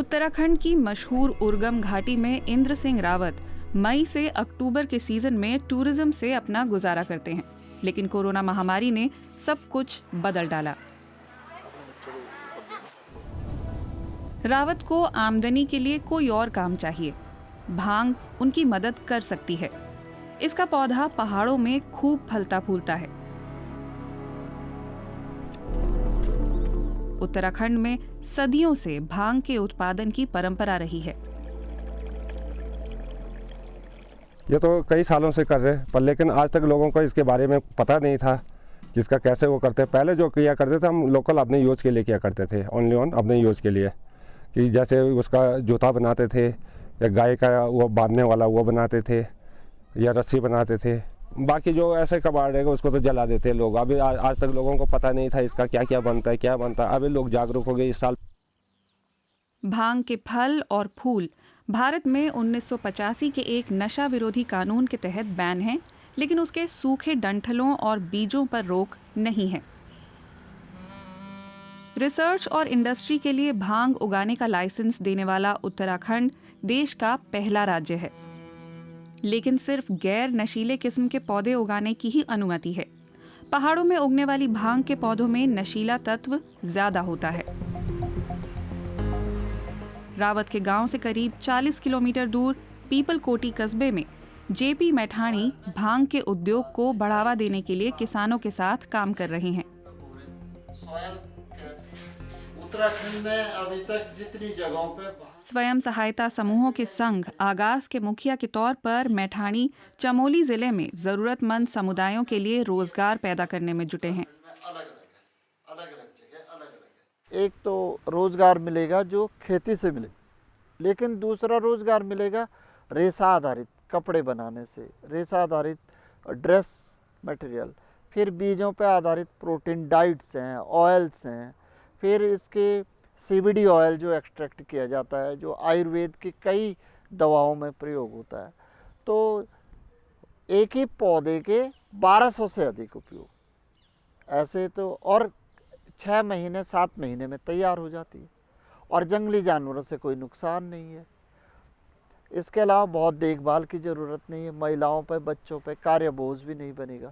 उत्तराखंड की मशहूर उर्गम घाटी में इंद्र सिंह रावत मई से अक्टूबर के सीजन में टूरिज्म से अपना गुजारा करते हैं, लेकिन कोरोना महामारी ने सब कुछ बदल डाला। रावत को आमदनी के लिए कोई और काम चाहिए। भांग उनकी मदद कर सकती है। इसका पौधा पहाड़ों में खूब फलता फूलता है। उत्तराखंड में सदियों से भांग के उत्पादन की परंपरा रही है। ये तो कई सालों से कर रहे हैं, पर लेकिन आज तक लोगों को इसके बारे में पता नहीं था कि इसका कैसे वो करते हैं। पहले जो किया करते थे हम लोकल अपने यूज के लिए किया करते थे, ओनली ऑन अपने यूज के लिए, कि जैसे उसका जूता बनाते थे या गाय का वो बांधने वाला वो बनाते थे या रस्सी बनाते थे। बाकी जो ऐसे कबाड़ रहेगा उसको तो जला देते हैं लोग। अभी आज तक लोगों को पता नहीं था इसका क्या क्या बनता है, क्या बनता है। अभी लोग जागरूक हो गए इस साल। भांग के फल और फूल भारत में 1985 के एक नशा विरोधी कानून के तहत बैन हैं, लेकिन उसके सूखे डंठलों और बीजों पर रोक नहीं है। रिसर्च और इंडस्ट्री के लिए भांग उगाने का लाइसेंस देने वाला उत्तराखंड देश का पहला राज्य है, लेकिन सिर्फ गैर नशीले किस्म के पौधे उगाने की ही अनुमति है। पहाड़ों में उगने वाली भांग के पौधों में नशीला तत्व ज्यादा होता है। रावत के गांव से करीब 40 किलोमीटर दूर पीपलकोटी कस्बे में जेपी मैठाणी भांग के उद्योग को बढ़ावा देने के लिए किसानों के साथ काम कर रहे हैं। उत्तराखंड में अभी तक जितनी जगहों पे स्वयं सहायता समूहों के संघ आगाज के मुखिया के तौर पर मैठाणी चमोली जिले में जरूरतमंद समुदायों के लिए रोजगार पैदा करने में जुटे हैं। एक तो रोजगार मिलेगा जो खेती से मिले, लेकिन दूसरा रोजगार मिलेगा रेशा आधारित कपड़े बनाने से, रेशा आधारित ड्रेस मटेरियल, फिर बीजों पे आधारित प्रोटीन डाइट्स हैं, ऑयल्स हैं, फिर इसके सीबीडी ऑयल जो एक्सट्रैक्ट किया जाता है, जो आयुर्वेद की कई दवाओं में प्रयोग होता है। तो एक ही पौधे के 1200 से अधिक उपयोग ऐसे तो, और 6 महीने 7 महीने में तैयार हो जाती है, और जंगली जानवरों से कोई नुकसान नहीं है। इसके अलावा बहुत देखभाल की ज़रूरत नहीं है। महिलाओं पर, बच्चों पर कार्य बोझ भी नहीं बनेगा।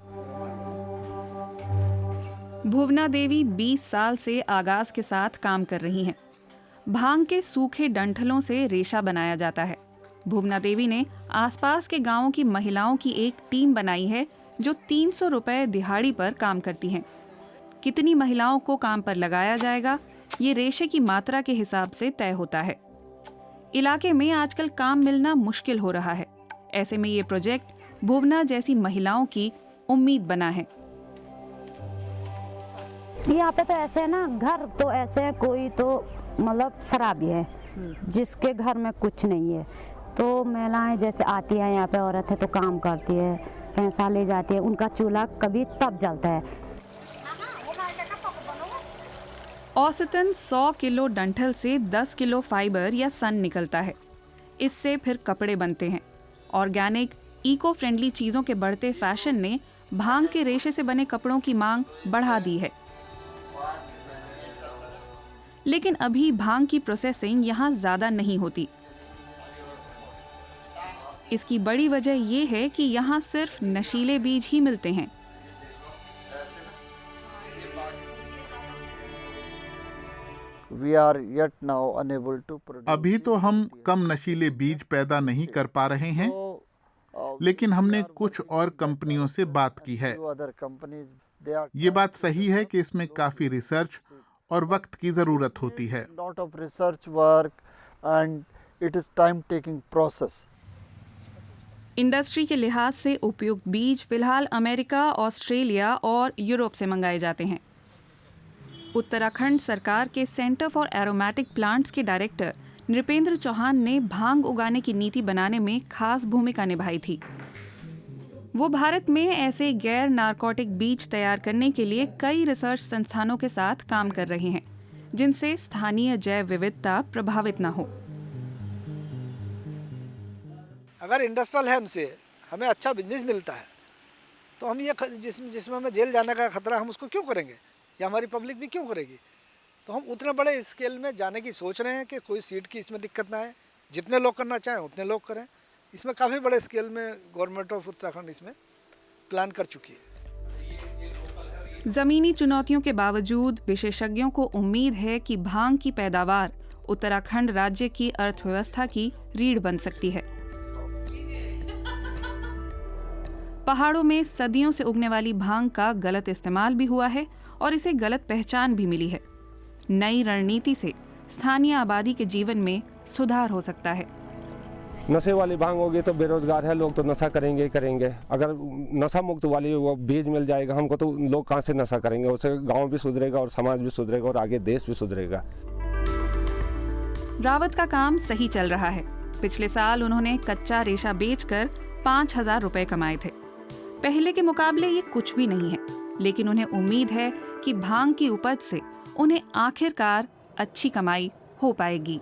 भुवना देवी 20 साल से आगाज के साथ काम कर रही हैं। भांग के सूखे डंठलों से रेशा बनाया जाता है। भुवना देवी ने आसपास के गांवों की महिलाओं की एक टीम बनाई है जो 300 रुपए दिहाड़ी पर काम करती हैं। कितनी महिलाओं को काम पर लगाया जाएगा, ये रेशे की मात्रा के हिसाब से तय होता है। इलाके में आजकल काम मिलना मुश्किल हो रहा है। ऐसे में ये प्रोजेक्ट भुवना जैसी महिलाओं की उम्मीद बना है। यहाँ पे तो ऐसे है ना, घर तो ऐसे है, कोई तो मतलब शराबी है जिसके घर में कुछ नहीं है, तो महिलाएं जैसे आती हैं यहाँ पे, औरत है तो काम करती है, पैसा ले जाती है, उनका चूल्हा कभी तब जलता है। औसतन 100 किलो डंठल से 10 किलो फाइबर या सन निकलता है। इससे फिर कपड़े बनते हैं। ऑर्गेनिक, इको फ्रेंडली चीजों के बढ़ते फैशन ने भांग के रेशे से बने कपड़ों की मांग बढ़ा दी है। लेकिन अभी भांग की प्रोसेसिंग यहाँ ज्यादा नहीं होती। इसकी बड़ी वजह यह है कि यहाँ सिर्फ नशीले बीज ही मिलते हैं। अभी तो हम कम नशीले बीज पैदा नहीं कर पा रहे हैं, लेकिन हमने कुछ और कंपनियों से बात की है। ये बात सही है कि इसमें काफी रिसर्च और वक्त की जरूरत होती है। इंडस्ट्री के लिहाज से उपयुक्त बीज फिलहाल अमेरिका, ऑस्ट्रेलिया और यूरोप से मंगाए जाते हैं। उत्तराखंड सरकार के सेंटर फॉर एरोमेटिक प्लांट्स के डायरेक्टर नृपेंद्र चौहान ने भांग उगाने की नीति बनाने में खास भूमिका निभाई थी। वो भारत में ऐसे गैर नारकोटिक बीज तैयार करने के लिए कई रिसर्च संस्थानों के साथ काम कर रहे हैं, जिनसे स्थानीय जैव विविधता प्रभावित न हो। अगर इंडस्ट्रियल हेम्प से हमें अच्छा बिजनेस मिलता है तो हम ये जिसमें हमें जेल जाने का खतरा, हम उसको क्यों करेंगे, या हमारी पब्लिक भी क्यों करेगी। तो हम उतने बड़े स्केल में जाने की सोच रहे हैं कि कोई सीड की इसमें दिक्कत ना आए, जितने लोग करना चाहें उतने लोग करें। इसमें काफ़ी बड़े स्केल में गवर्नमेंट ऑफ उत्तराखंड इसमें प्लान कर चुकी है। जमीनी चुनौतियों के बावजूद विशेषज्ञों को उम्मीद है कि भांग की पैदावार उत्तराखंड राज्य की अर्थव्यवस्था की रीढ़ बन सकती है। पहाड़ों में सदियों से उगने वाली भांग का गलत इस्तेमाल भी हुआ है और इसे गलत पहचान भी मिली है। नई रणनीति से स्थानीय आबादी के जीवन में सुधार हो सकता है। नशे वाली भांग होगी तो बेरोजगार है लोग, तो नशा करेंगे ही करेंगे। अगर नशा मुक्त वाली वो बीज मिल जाएगा हमको तो लोग कहाँ से नशा करेंगे। उससे गांव भी सुधरेगा और समाज भी सुधरेगा और आगे देश भी सुधरेगा। रावत का काम सही चल रहा है। पिछले साल उन्होंने कच्चा रेशा बेचकर 5,000 रुपए कमाए थे। पहले के मुकाबले ये कुछ भी नहीं है, लेकिन उन्हें उम्मीद है कि भांग की उपज से उन्हें आखिरकार अच्छी कमाई हो पाएगी।